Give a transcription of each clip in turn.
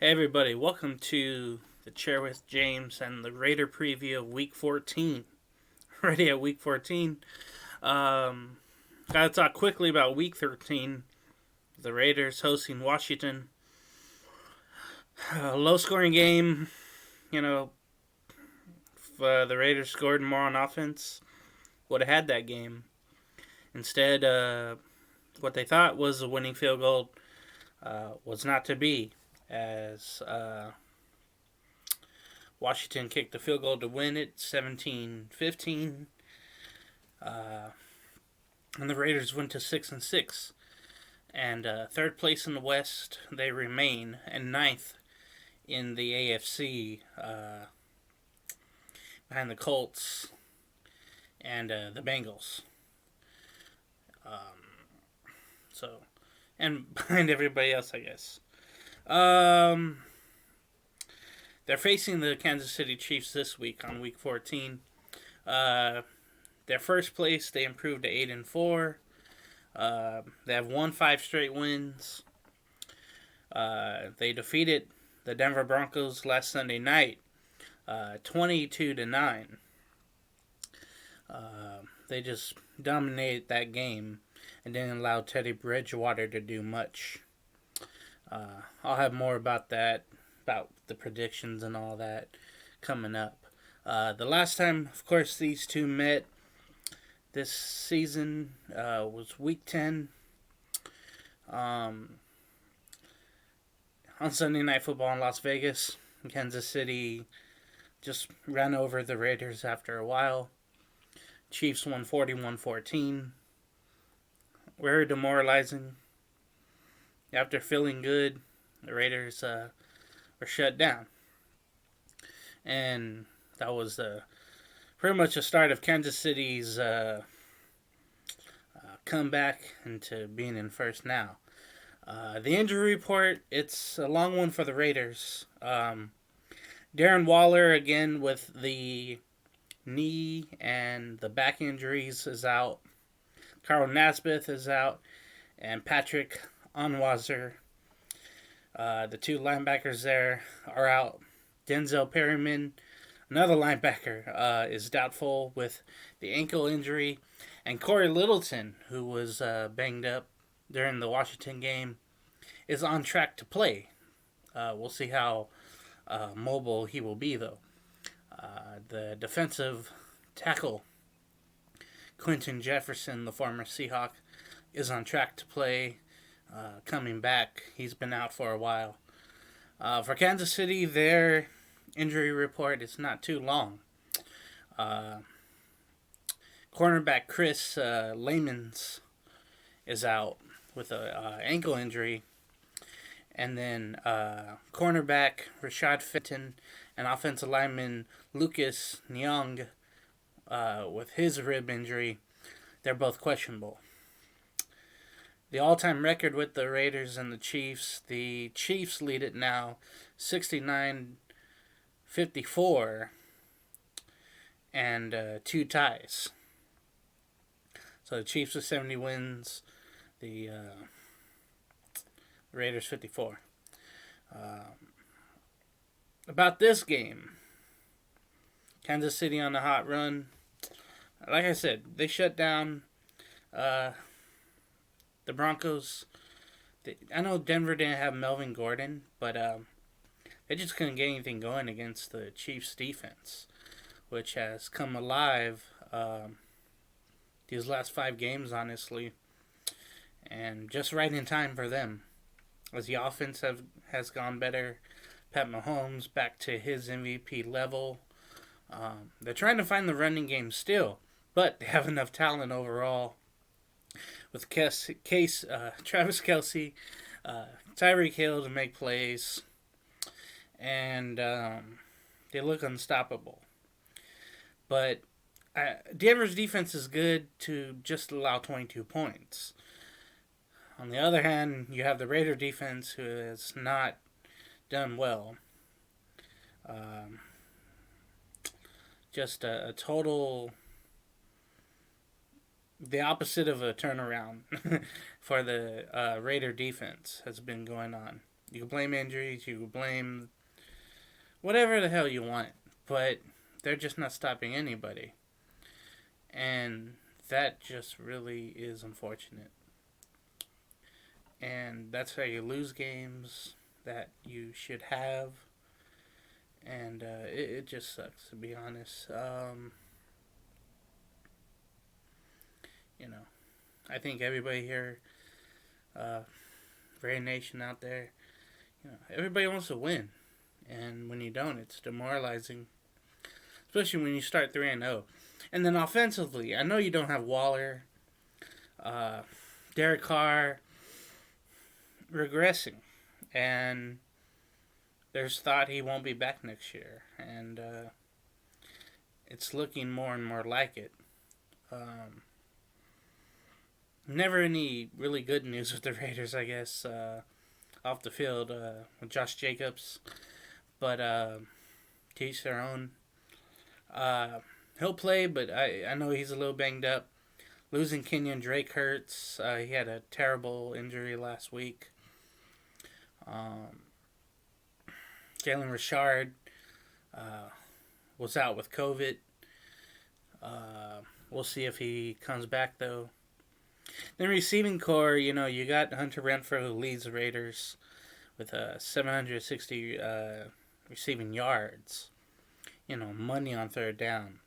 Hey everybody, welcome to the Chair with James and the Raider preview of Week 14. Already at Week 14. Um, Gotta talk quickly about Week 13. The Raiders hosting Washington. Low scoring game. You know, if the Raiders scored more on offense, would have had that game. Instead, what they thought was a winning field goal was not to be, as Washington kicked the field goal to win it 17-15. Uh, and the Raiders went to 6-6. And third place in the West, they remain, and ninth in the AFC, behind the Colts and the Bengals. So, and behind everybody else, I guess. They're facing the Kansas City Chiefs this week on Week 14. Their first place, they improved to 8-4. They have won 5 straight wins. They defeated the Denver Broncos last Sunday night, 22-9. They just dominated that game and didn't allow Teddy Bridgewater to do much. I'll have more about that, about the predictions and all that coming up. The last time, of course, these two met this season was Week 10. On Sunday Night Football in Las Vegas, Kansas City just ran over the Raiders after a while. Chiefs won 41-14. Very demoralizing. After feeling good, the Raiders were shut down. And that was pretty much the start of Kansas City's comeback into being in first now. The injury report, it's a long one for the Raiders. Darren Waller, again, with the knee and the back injuries, is out. Carl Nassib is out. And Patrick Onwuazer, the two linebackers there, are out. Denzel Perryman, another linebacker, is doubtful with the ankle injury. And Corey Littleton, who was banged up during the Washington game, is on track to play. We'll see how mobile he will be, though. The defensive tackle, Quentin Jefferson, the former Seahawk, is on track to play, coming back. He's been out for a while. For Kansas City, their injury report is not too long. Cornerback Chris Lamons is out with an ankle injury. And then cornerback Rashad Fenton and offensive lineman Lucas Nyong with his rib injury. They're both questionable. The all-time record with the Raiders and the Chiefs lead it now 69-54 and 2 ties. So the Chiefs with 70 wins, the Raiders 54. About this game, Kansas City on the hot run. Like I said, they shut down the Broncos. I know Denver didn't have Melvin Gordon, but they just couldn't get anything going against the Chiefs' defense, which has come alive these last 5 games, honestly, and just right in time for them, as the offense has gone better. Pat Mahomes back to his MVP level. They're trying to find the running game still, but they have enough talent overall with Travis Kelce, Tyreek Hill to make plays, and they look unstoppable. But Denver's defense is good to just allow 22 points. On the other hand, you have the Raider defense, who has not done well. Just a total, the opposite of a turnaround for the Raider defense has been going on. You can blame injuries, you can blame whatever the hell you want, but they're just not stopping anybody. And that just really is unfortunate. And that's how you lose games that you should have. And it just sucks, to be honest. You know, I think everybody here, uh, Ray Nation out there, everybody wants to win. And when you don't, it's demoralizing. Especially when you start 3-0. And then offensively, I know you don't have Waller, uh, Derek Carr regressing. And there's thought he won't be back next year. And it's looking more and more like it. Never any really good news with the Raiders, I guess, off the field with Josh Jacobs. But to each their own. He'll play, but I know he's a little banged up. Losing Kenyon Drake hurts. He had a terrible injury last week. Jalen Richard was out with COVID. We'll see if he comes back, though. Then receiving core, you got Hunter Renfrow, who leads the Raiders with 760 receiving yards. Money on third down.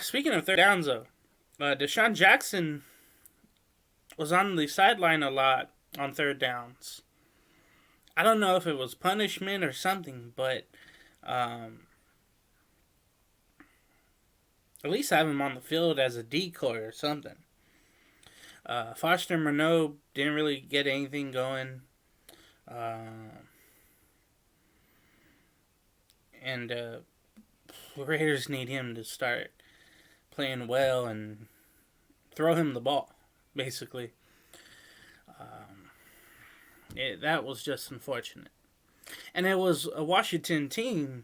Speaking of third downs, though, Deshaun Jackson was on the sideline a lot on third downs. I don't know if it was punishment or something, but at least have him on the field as a decoy or something. Foster Moreau didn't really get anything going. And the Raiders need him to start playing well and throw him the ball, basically. That was just unfortunate. And it was a Washington team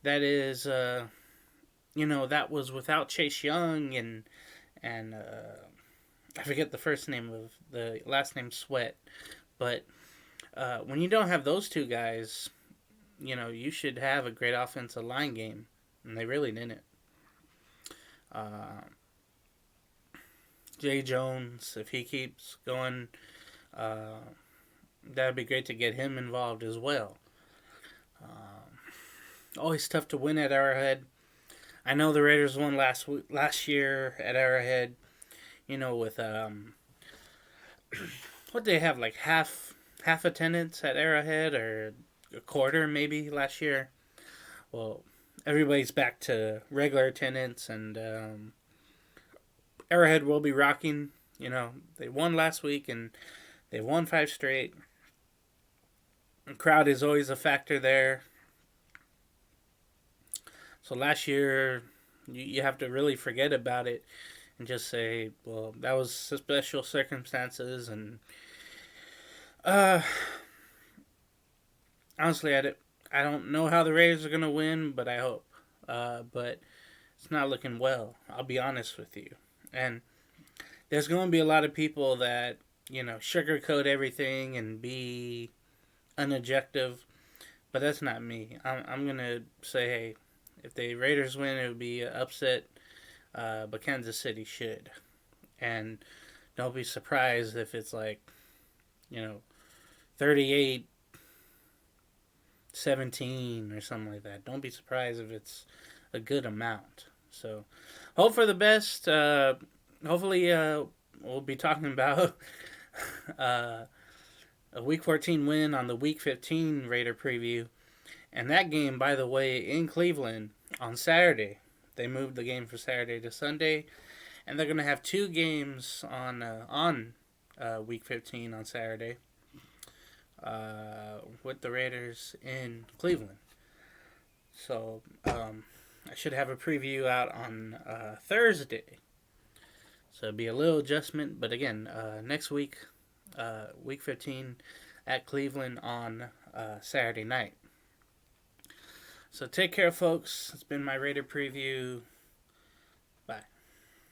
that is, that was without Chase Young and I forget the last name Sweat. But when you don't have those two guys, you should have a great offensive line game. And they really didn't. Jay Jones, if he keeps going, that would be great to get him involved as well. Always tough to win at Arrowhead. I know the Raiders won last year at Arrowhead. With what they have, like half attendance at Arrowhead, or a quarter maybe last year. Well, everybody's back to regular attendance, and Arrowhead will be rocking. They won last week, and they won 5 straight. The crowd is always a factor there. So last year, you have to really forget about it and just say, well, that was special circumstances. And honestly, I don't know how the Raiders are going to win, but I hope. But it's not looking well, I'll be honest with you. And there's going to be a lot of people that, sugarcoat everything and be unobjective. But that's not me. I'm going to say, hey, if the Raiders win, it would be an upset. But Kansas City should. And don't be surprised if it's like, 38-17 or something like that. Don't be surprised if it's a good amount. So, hope for the best. Hopefully, we'll be talking about a Week 14 win on the Week 15 Raider preview. And that game, by the way, in Cleveland on Saturday. They moved the game from Saturday to Sunday. And they're going to have 2 games on Week 15 on Saturday with the Raiders in Cleveland. So, I should have a preview out on Thursday. So it'll be a little adjustment. But again, next week, Week 15 at Cleveland on Saturday night. So take care, folks. It's been my Raider preview.